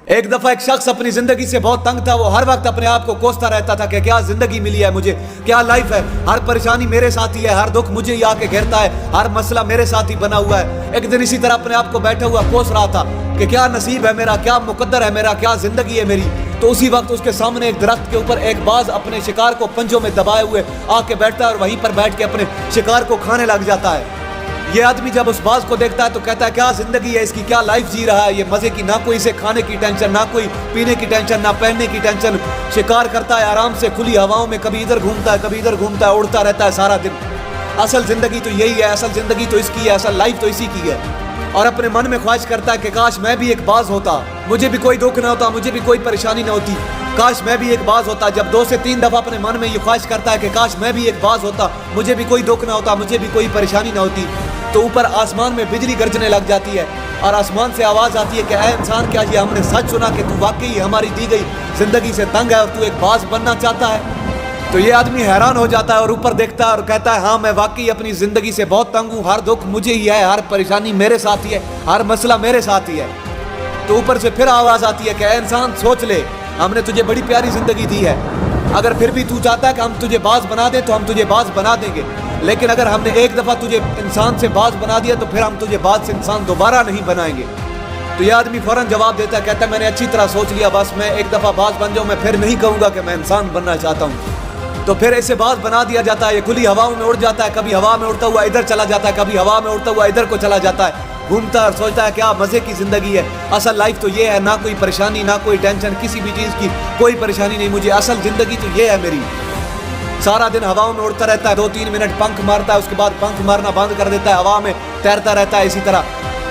ایک دفعہ ایک شخص اپنی زندگی سے بہت تنگ تھا. وہ ہر وقت اپنے آپ کو کوستا رہتا تھا کہ کیا زندگی ملی ہے مجھے, کیا لائف ہے, ہر پریشانی میرے ساتھ ہی ہے, ہر دکھ مجھے ہی آ کے گھیرتا ہے, ہر مسئلہ میرے ساتھ ہی بنا ہوا ہے. ایک دن اسی طرح اپنے آپ کو بیٹھا ہوا کوس رہا تھا کہ کیا نصیب ہے میرا, کیا مقدر ہے میرا, کیا زندگی ہے میری. تو اسی وقت اس کے سامنے ایک درخت کے اوپر ایک باز اپنے شکار کو پنجوں میں دبائے ہوئے آ کے بیٹھتا ہے اور وہیں پر بیٹھ کے اپنے شکار کو کھانے لگ جاتا ہے. یہ آدمی جب اس باز کو دیکھتا ہے تو کہتا ہے کیا زندگی ہے اس کی, کیا لائف جی رہا ہے یہ مزے کی, نہ کوئی اسے کھانے کی ٹینشن, نہ کوئی پینے کی ٹینشن, نہ پہننے کی ٹینشن. شکار کرتا ہے آرام سے کھلی ہواؤں میں, کبھی ادھر گھومتا ہے کبھی ادھر گھومتا ہے, اڑتا رہتا ہے سارا دن. اصل زندگی تو یہی ہے, اصل زندگی تو اس کی ہے, اصل لائف تو اسی کی ہے. اور اپنے من میں خواہش کرتا ہے کہ کاش میں بھی ایک باز ہوتا, مجھے بھی کوئی دکھ نہ ہوتا, مجھے بھی کوئی پریشانی نہ ہوتی, کاش میں بھی ایک باز ہوتا. جب 2 سے 3 دفعہ اپنے من میں یہ خواہش کرتا ہے کہ کاش میں بھی ایک باز ہوتا, مجھے بھی کوئی دکھ نہ ہوتا, مجھے بھی کوئی پریشانی نہ ہوتی, تو اوپر آسمان میں بجلی گرجنے لگ جاتی ہے اور آسمان سے آواز آتی ہے کہ اے انسان, کیا یہ ہم نے سچ سنا کہ تو واقعی ہماری دی گئی زندگی سے تنگ ہے اور تو ایک باز بننا چاہتا ہے. تو یہ آدمی حیران ہو جاتا ہے اور اوپر دیکھتا ہے اور کہتا ہے ہاں میں واقعی اپنی زندگی سے بہت تنگ ہوں, ہر دکھ مجھے ہی ہے, ہر پریشانی میرے ساتھ ہی ہے, ہر مسئلہ میرے ساتھ ہی ہے. تو اوپر سے پھر آواز آتی ہے کہ اے انسان سوچ لے, ہم نے تجھے بڑی پیاری زندگی دی ہے, اگر پھر بھی تو چاہتا ہے کہ ہم تجھے باز بنا دیں تو ہم تجھے باز بنا دیں گے, لیکن اگر ہم نے ایک دفعہ تجھے انسان سے باز بنا دیا تو پھر ہم تجھے باز سے انسان دوبارہ نہیں بنائیں گے. تو یہ آدمی فوراً جواب دیتا ہے, کہتا ہے میں نے اچھی طرح سوچ لیا, بس میں ایک دفعہ باز بن جاؤں, میں پھر نہیں کہوں گا کہ میں انسان بننا چاہتا ہوں. تو پھر اسے باز بنا دیا جاتا ہے, یہ کھلی ہواؤں میں اڑ جاتا ہے, کبھی ہوا میں اڑتا ہوا ادھر چلا جاتا ہے, کبھی ہوا میں اڑتا ہوا ادھر کو چلا جاتا ہے, گھومتا ہے اور سوچتا ہے کیا مزے کی زندگی ہے, اصل لائف تو یہ ہے, نہ کوئی پریشانی, نہ کوئی ٹینشن, کسی بھی چیز کی کوئی پریشانی نہیں مجھے, اصل زندگی تو یہ ہے میری. سارا دن ہواؤں میں اڑتا رہتا ہے, 2-3 منٹ پنکھ مارتا ہے, اس کے بعد پنکھ مارنا بند کر دیتا ہے, ہوا میں تیرتا رہتا ہے. اسی طرح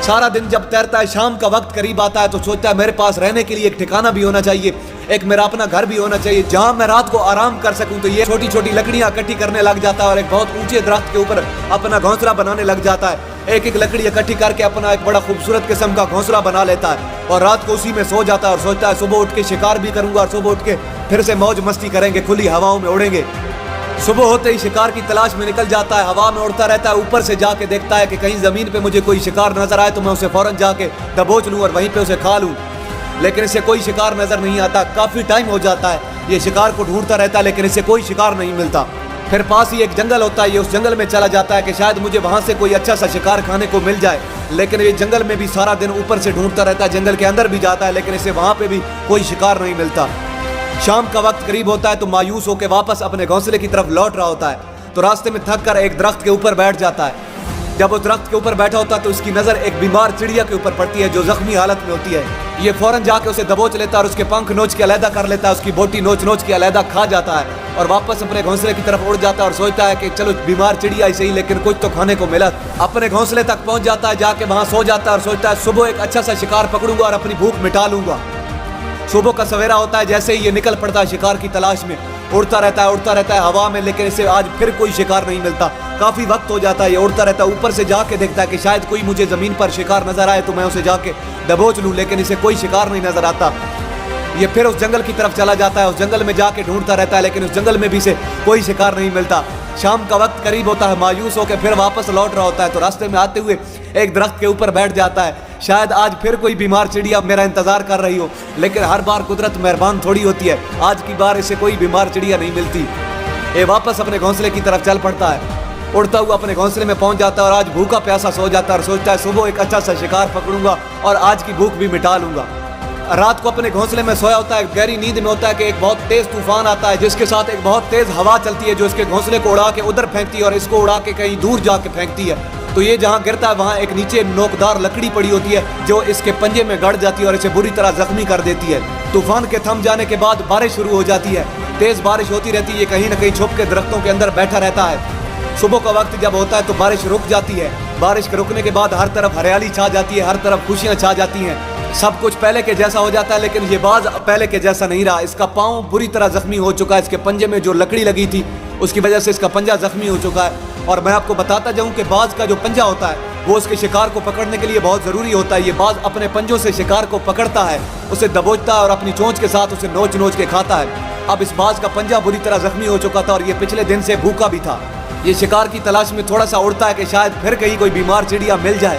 سارا دن جب تیرتا ہے, شام کا وقت قریب آتا ہے تو سوچتا ہے میرے پاس رہنے کے لیے ایک ٹھکانہ بھی ہونا چاہیے, ایک میرا اپنا گھر بھی ہونا چاہیے جہاں میں رات کو آرام کر سکوں. تو یہ چھوٹی چھوٹی لکڑیاں اکٹھی کرنے لگ جاتا ہے اور ایک بہت اونچے درخت کے اوپر اپنا گھونسلہ بنانے لگ جاتا ہے. ایک ایک لکڑی اکٹھی کر کے اپنا ایک بڑا خوبصورت قسم کا گھونسلہ بنا لیتا ہے اور رات کو اسی میں سو جاتا ہے اور سوچتا ہے صبح اٹھ کے شکار بھی کروں گا اور صبح اٹھ کے پھر سے موج مستی کریں گے, کھلی ہواؤں میں اڑیں گے. صبح ہوتے ہی شکار کی تلاش میں نکل جاتا ہے, ہوا میں اڑتا رہتا ہے, اوپر سے جا کے دیکھتا ہے کہ کہیں زمین پہ مجھے کوئی شکار نظر آئے تو میں اسے فوراً جا کے دبوچ لوں اور وہیں پہ اسے کھا لوں. لیکن اسے کوئی شکار نظر نہیں آتا, کافی ٹائم ہو جاتا ہے, یہ شکار کو ڈھونڈتا رہتا ہے لیکن اسے کوئی شکار نہیں ملتا. پھر پاس ہی ایک جنگل ہوتا ہے, یہ اس جنگل میں چلا جاتا ہے کہ شاید مجھے وہاں سے کوئی اچھا سا شکار کھانے کو مل جائے, لیکن یہ جنگل میں بھی سارا دن اوپر سے ڈھونڈتا رہتا ہے, جنگل کے اندر بھی جاتا ہے لیکن اسے وہاں پہ بھی کوئی شکار نہیں ملتا. شام کا وقت قریب ہوتا ہے تو مایوس ہو کے واپس اپنے گھونسلے کی طرف لوٹ رہا ہوتا ہے تو راستے میں تھک کر ایک درخت کے اوپر بیٹھ جاتا ہے. جب وہ درخت کے اوپر بیٹھا ہوتا ہے تو اس کی نظر ایک بیمار چڑیا کے اوپر پڑتی ہے جو زخمی حالت میں ہوتی ہے. یہ فوراً جا کے اسے دبوچ لیتا ہے اور اس کے پنکھ نوچ کے علیحدہ کر لیتا ہے, اس کی بوٹی نوچ نوچ کے علیحدہ کھا جاتا ہے اور واپس اپنے گھونسلے کی طرف اڑ جاتا ہے اور سوچتا ہے کہ چلو بیمار چڑیا ہی صحیح لیکن کچھ تو کھانے کو ملا. اپنے گھونسلے تک پہنچ جاتا ہے, جا کے وہاں سو جاتا ہے اور سوچتا ہے صبح ایک اچھا سا شکار پکڑوں گا اور اپنی بھوک مٹا لوں گا. صبح کا سویرا ہوتا ہے, جیسے ہی یہ نکل پڑتا ہے شکار کی تلاش میں, اڑتا رہتا ہے ہوا میں, لیکن اسے آج پھر کوئی شکار نہیں ملتا. کافی وقت ہو جاتا ہے, یہ اڑتا رہتا ہے, اوپر سے جا کے دیکھتا ہے کہ شاید کوئی مجھے زمین پر شکار نظر آئے تو میں اسے جا کے دبوچ لوں, لیکن اسے کوئی شکار نہیں نظر آتا. یہ پھر اس جنگل کی طرف چلا جاتا ہے, اس جنگل میں جا کے ڈھونڈتا رہتا ہے لیکن اس جنگل میں بھی اسے کوئی شکار نہیں ملتا. شام کا وقت قریب ہوتا ہے, مایوس ہو کے پھر واپس لوٹ رہا ہوتا ہے تو راستے میں آتے ہوئے ایک درخت کے اوپر بیٹھ جاتا ہے. شاید آج پھر کوئی بیمار چڑیا میرا انتظار کر رہی ہو, لیکن ہر بار قدرت مہربان تھوڑی ہوتی ہے, آج کی بار اسے کوئی بیمار چڑیا نہیں ملتی. یہ واپس اپنے گھونسلے کی طرف چل پڑتا ہے, اڑتا ہوا اپنے گھونسلے میں پہنچ جاتا ہے اور آج بھوکا پیاسا سو جاتا ہے اور سوچتا ہے صبح ایک اچھا سا شکار پکڑوں گا اور آج کی بھوک بھی مٹا لوں گا. رات کو اپنے گھونسلے میں سویا ہوتا ہے, گہری نیند میں ہوتا ہے کہ ایک بہت تیز طوفان آتا ہے جس کے ساتھ ایک بہت تیز ہوا چلتی ہے جو اس کے گھونسلے کو اڑا کے ادھر پھینکتی ہے اور اس کو اڑا کے کہیں دور جا کے پھینکتی ہے. تو یہ جہاں گرتا ہے وہاں ایک نیچے نوکدار لکڑی پڑی ہوتی ہے جو اس کے پنجے میں گڑ جاتی ہے اور اسے بری طرح زخمی کر دیتی ہے. طوفان کے تھم جانے کے بعد بارش شروع ہو جاتی ہے, تیز بارش ہوتی رہتی ہے, یہ کہیں نہ کہیں چھپ کے درختوں کے اندر بیٹھا رہتا ہے. صبح کا وقت جب ہوتا ہے تو بارش رک جاتی ہے, بارش کے رکنے کے بعد ہر طرف ہریالی چھا جاتی ہے, ہر طرف خوشیاں چھا جاتی ہیں, سب کچھ پہلے کے جیسا ہو جاتا ہے. لیکن یہ باز پہلے کے جیسا نہیں رہا, اس کا پاؤں بری طرح زخمی ہو چکا ہے, اس کے پنجے میں جو لکڑی لگی تھی اس کی وجہ سے اس کا پنجہ زخمی ہو چکا ہے. اور میں آپ کو بتاتا جاؤں کہ باز کا جو پنجہ ہوتا ہے وہ اس کے شکار کو پکڑنے کے لیے بہت ضروری ہوتا ہے. یہ باز اپنے پنجوں سے شکار کو پکڑتا ہے, اسے دبوچتا ہے اور اپنی چونچ کے ساتھ اسے نوچ نوچ کے کھاتا ہے. اب اس باز کا پنجہ بری طرح زخمی ہو چکا تھا اور یہ پچھلے دن سے بھوکا بھی تھا. یہ شکار کی تلاش میں تھوڑا سا اڑتا ہے کہ شاید پھر کہیں کوئی بیمار چڑیا مل جائے,